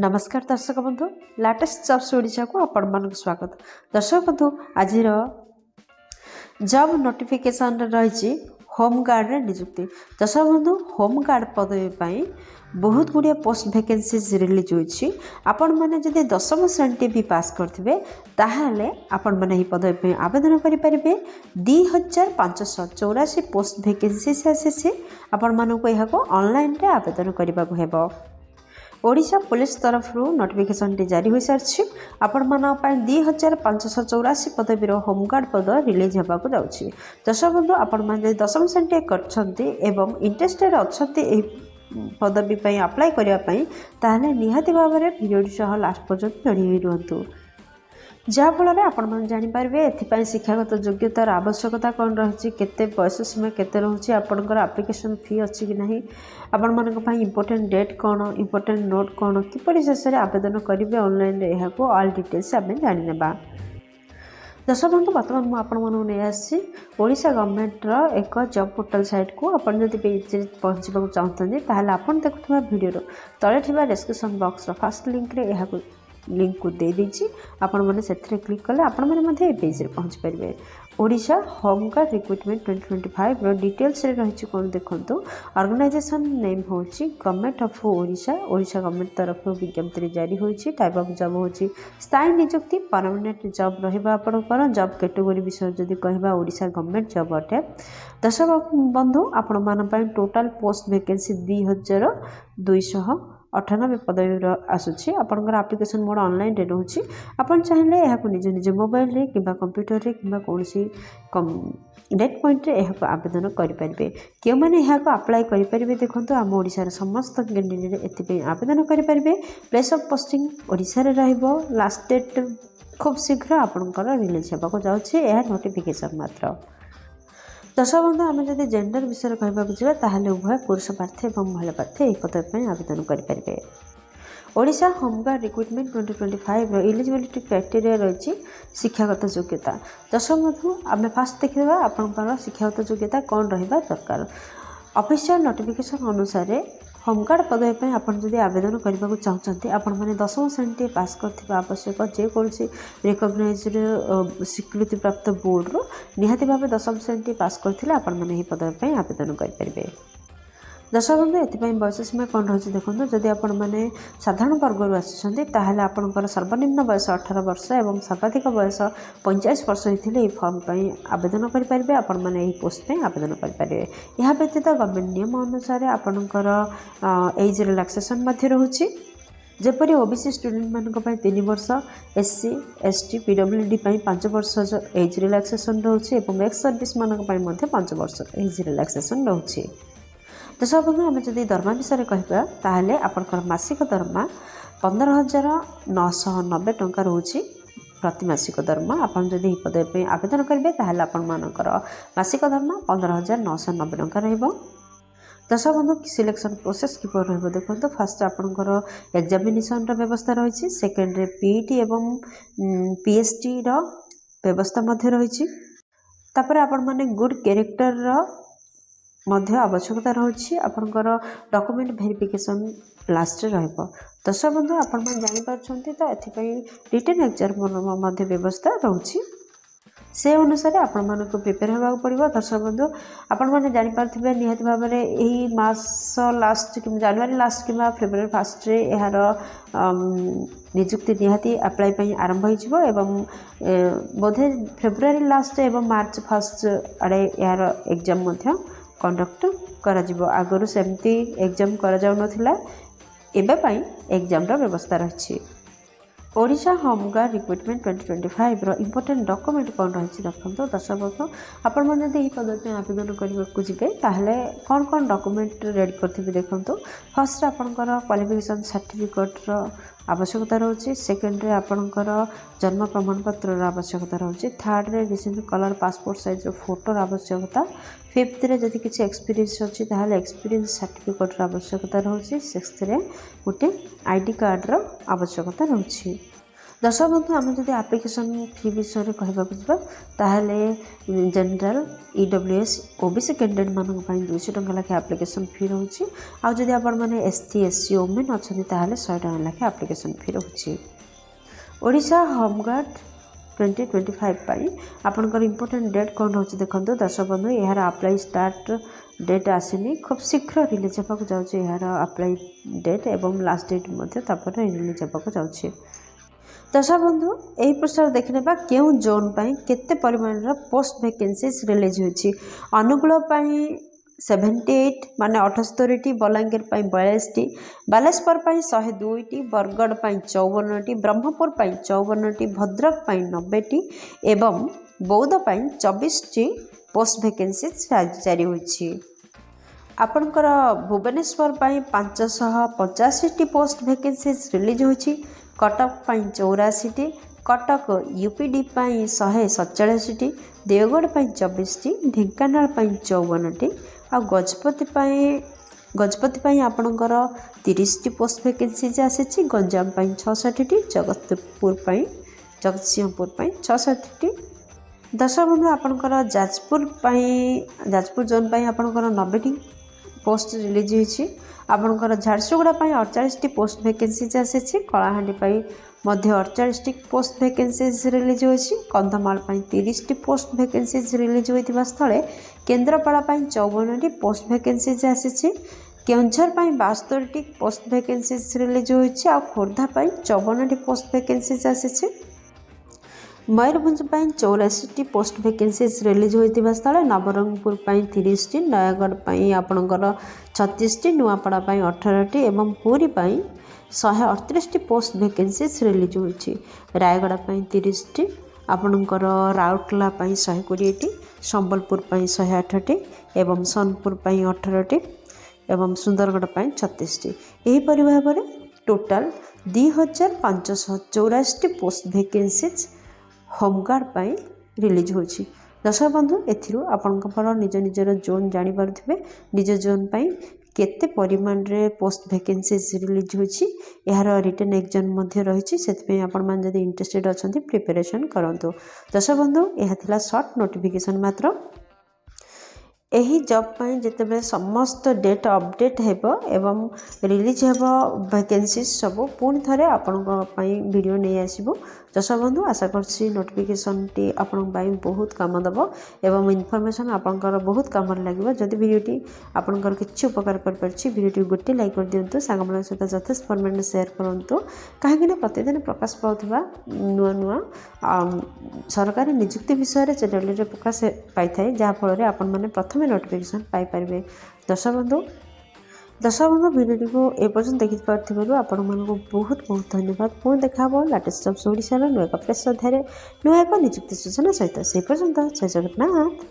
नमस्कार दर्शक बंधु लाटेस्ट जॉब्स ओडिशा को आपण मान स्वागत। दर्शक बंधु आज जॉब नोटिफिकेशन रही होम गार्ड रे नियुक्ति। दर्शक बंधु होम गार्ड पदवी पाई बहुत गुड़िया पोस्ट वैकेंसीज रिलीज होइछि। आपण माने जदि 10वीं श्रेणी भी पास करथिबे ताहाले आपण माने ही पदवी पे आवेदन करि परिबे। 2584 पोस्ट वैकेंसीज आसीछि। आपण मानको एहाको ऑनलाइन रे आवेदन करबाको हेबो। ओडिशा पुलिस तरफ नोटिफिकेशन जारी हो सारी आपण मान 2584 पदवीर होमगार्ड पद रिलीज होगाक जाऊँगी। दर्शक बंधु आपण मैंने 10वीं श्रेणी कर इंटरेस्टेड अच्छा पदवी अप्लाई करने निहाती भाव में भिडियो सह लास्ट पर्यंत जोड़ी रुहतु जहाँफल आपण मैंने जानीपारे एपाई शिक्षागत योग्यतार आवश्यकता कौन रही केते बयस सीमा केते रोचे आपंकर आप्लिकेसन फी अच्छी कि ना आपण मान इंपोर्टेंट डेट कौन इंपोर्टेंट नोट कौन किपर शेष में आवेदन करेंगे ऑनलाइन यहाँ ऑल डिटेल्स आम जाने। दर्शक बंधु बर्तमान मुझे नहीं आसी ओडिशा गवर्नमेंटर एक जॉब पोर्टल साइट को आपड़ जब पेज पहुँचा चाहते हैं आप देखुवा भिडियो तले डिस्क्रिप्शन बॉक्स फास्ट लिंक रे यहाँ लिंक को दे दीजिए आपण मैंने से क्लिक कले आपण मैंने पेज पहुँच पारे। ओडिशा होमगार्ड रिक्रुटमेंट 2025 डिटेल्स रही कौन देखो ऑर्गेनाइजेशन नेम हूँ government of Odisha. Odisha government तरफ विज्ञप्ति जारी होती टाइप ऑफ जॉब हूँ स्थायी नियुक्ति परमानेंट जॉब रहा जॉब कैटेगोरी विषय जदि कहवा ओडिशा गवर्नमेंट जॉब अटे। दर्शक बंधु आपण मान टोटाल पोस्ट वैकेंसी 2298 पदवी आसूची। आपंकर आप्लिकेसन मोड ऑनलाइन रे रोची आपन चाहिए यहाँ निज निज मोबाइल रे किंबा कंप्यूटर रे किंबा कोनसी डेट पॉइंट रे यहाँ आवेदन करेंगे। क्यों मैंने यहाँ अप्लाई करेंगे देखो आम ओडिशार समस्त कैंडिडेट एथि आवेदन करेंगे। प्लेस ऑफ पोस्टिंग ओडिशा रे रहिबो। लास्ट डेट खूब शीघ्र आपंकर रिलीज होगा जाऊँगी यह नोटिफिकेशन मात्र। दर्शक बंधु आम जब जेंडर विषय कहवाक जावा उभय पुरुष प्रार्थी और महिला प्रार्थी यह पदवी आवेदन करेंगे। Odisha home guard recruitment 2025 eligibility criteria रही शिक्षागत योग्यता। दर्शक बंधु आम फास्ट देखा आपंकर शिक्षागत योग्यता कौन रहा दरकार। ऑफिशियल नोटिफिकेशन अनुसार होमगार्ड पदवी आप आवेदन करने को चाहते आपण मैंने 10वीं श्रेणी पास करथिबा आवश्यक जेकोसी रिकग्नाइज्ड स्वीकृति प्राप्त बोर्ड निहाती भाव 10वीं श्रेणी पास करथिले आपण मैंने ही पदवी आवेदन करेंगे। दर्शक बंधु एथपाई बयस सीमा कौन रही देखो जदि आपण मैंने साधारण वर्गर आसते आपंकर सर्वनिम्न बयस 18 वर्ष और सर्वाधिक बयस 45 वर्ष होते फर्म पर आवेदन करेंगे। आपण मैंने यही पोस्ट आवेदन करेंगे। यह व्यतीत गवर्नमेंट नियम अनुसार आपंकर एज रिलैक्सेशन रोचे जपरी ओबीसी स्टूडेंट मानक 3 वर्ष एससी एसटी पीडब्ल्यूडी 5 वर्ष एज रिलैक्सेशन रोचे और एक्स सर्विस मानक 5 वर्ष एज रिलैक्सेशन रोचे। दर्शक बंधु आम जब दरमा विषय कहवा ताहले आपनकर मासिक दरमा 15,990 टंका रोचे प्रति मासिक दरमा। आपन जदि पदवी आवेदन करेंगे ताहले आपण मानकर मासिक दरमा 15,990 टंका रहिबो। दर्शक बंधु सिलेक्शन प्रोसेस किपर रहिबो देखो फास्ट आपनकर एग्जामिनेशन व्यवस्था रही सेकेंड रे पीईटी एवं पीएचडी व्यवस्था मध्य रही तापर आपण माने गुड कैरेक्टर मध्य आवश्यकता रही आपंकर डॉक्यूमेंट वेरिफिकेशन लास्ट रहिबो। दर्शक बंधु आपण मैंने जानीपारे तो एथपाई रिटन एग्जाम व्यवस्था रही से अनुसार आपण मानक प्रिपेयर होगा पड़ो। दर्शक बंधु आपण मैंने जानीपारे निहाती भाव में यही मास लास्ट कि जनवरी लास्ट कि फेब्रुआरी फास्ट यार नियुक्ति निहाती अप्लाई आरंभ हो बोधे फेब्रुआरी लास्ट एवं मार्च फास्ट आड़े यार एग्जाम कंडक्ट करा आगुरी सेमती एग्जाम करा जाउ नथिला एबे एग्जाम व्यवस्था रही। Odisha home guard recruitment 2025 important document कौन रही देखो। दर्शक बंधु आपण मैंने यदि पदवी आवेदन करने जी ताहले कौन कौन डॉक्यूमेंट रेडी करथिबे देखो। फर्स्ट आपनकर क्वालिफिकेशन सर्टिफिकेट आवश्यकता रही सेकेंड रे आपनकर जन्म प्रमाणपत्र आवश्यकता रही थर्ड रे recent colour passport size photo आवश्यकता फिफ्थ रे जदि किसी एक्सपीरियंस अच्छी ताहले एक्सपीरियंस सर्टिफिकेट आवश्यकता रही सिक्स्थ रे गोटे आईडी कार्ड आवश्यकता रही। दर्शक बंधु आम जब एप्लिकेशन फी विषय कहवाक जा ताहले जनरल EWS OBC कैंडिडेट मानक 200 टंका लाखे एप्लिकेशन फी रोचे आदि आपण ST SC वुमेन अच्छा 100 टंका लाखे एप्लिकेशन फी रोचे। ओडिशा होमगार्ड 2025 आपंकर इम्पोर्टेंट डेट कौन रोचे देखो दर्शक बंधु यार अप्लाई स्टार्ट डेट आसनी खूब शीघ्र रिलीज होगा जाऊँगी यार अप्लाई डेट एवं लास्ट डेट रिलीज होगा जाऊँगी। दर्शक बंधु यही प्रश्न देखने क्यों जोन पर केते परिमाण पोस्ट वैकेंसीज रिलीज होती अनुगुल 78 माने 78 बलांगीर 42 बालेश्वर 102 बरगढ़ 54 ब्रह्मपुर 54 भद्रक 90 एवं बौद्ध 24 पोस्ट वैकेंसीज जारी होती। आपणकर भुवनेश्वर 585 पोस्ट वैकेंसीज रिलीज होती कटक 84 कटक UPD 147 देवगढ़ 24 ढेंकानाल 54 आ गजपति आपणकर 30 पोस्ट वैकेंसीज आसी गंजाम 66 जगतसिंहपुर 66। दर्शक बंधु आपणकर जाजपुर जोन आपणकर 90 पोस्ट रिलीज होती आपणकर झारसुगुड़ा 48 पोस्ट वैकेंसीज आसी कलाहांडी 48 पोस्ट वैकेंसीज रिलीज होती कंधमाल 30 पोस्ट वैकेंसीज रिलीज होता स्थले केन्द्रापड़ा 54 पोस्ट वैकेंसीज आसी केउंझर 72 पोस्ट वैकेंसीज रिलीज होती आ खोर्धा 54 पोस्ट वैकेंसीज आसी मयूरभंज 84 पोस्ट वैकेंसीज रिलीज होता स्थले नवरंगपुर 30 नयगढ़ आपणकर 36 नुआपड़ा 18 एवं पुरी 138 पोस्ट वैकेंसीज रिलीज होती रायगढ़ 30 आपणकर राउरकेला 120 संबलपुर 108 एवं सोनपुर 18 एवं सुंदरगढ़ 36 यहीपरि भाव में total 2584 post vacancies home guard release होची। दर्शक बंधु एथिरू आपनकर निज निजर जोन जानिपारुथिबे निज जोन केते परिमाण रे पोस्ट वैकेंसीज रिलीज होची यार रिटन एग्जाम मध्य रही से आपण मान जदि इंटरेस्टेड अछंती प्रिपरेशन करंतु। दर्शक बंधु यह थिला शॉर्ट नोटिफिकेशन मात्र यही जॉब पाई जितेबाला समस्त डेट अपडेट हेबो एवं रिलीज हेबो वैकेंसी सब पुणी थे आपण वीडियो नहीं आसबो। दर्शक बंधु आशा करछि नोटिफिकेशन टी आपण बहुत काम दबो एवं इनफॉरमेशन आपनकर बहुत काम लगे। जदि वीडियोटी आपनकर किछि उपकार कर परछि वीडियोटी गोटे लाइक कर दियंतु सांगमान सहित यथेष्ट परिमाण शेयर करंतु कहीं प्रतिदिन प्रकाश पाउथबा नुआ नुआ सरकारी नियुक्ति विषय चैनल रे प्रकाश पाई थाए जहाँ फल आपण माने प्रथम नोटिफिकेशन पाई परिबे। दर्शक बंधु वीडियो को एपर्यंत देखि पार्थिबारु आपण मानको बहुत बहुत धन्यवाद। पुणी देखा लेटेस्ट जॉब्स ओडिशा नुआ एक प्रेस अध्याय नुआ एक नियुक्ति सूचना सहित से पर्यंत जय जगन्नाथ।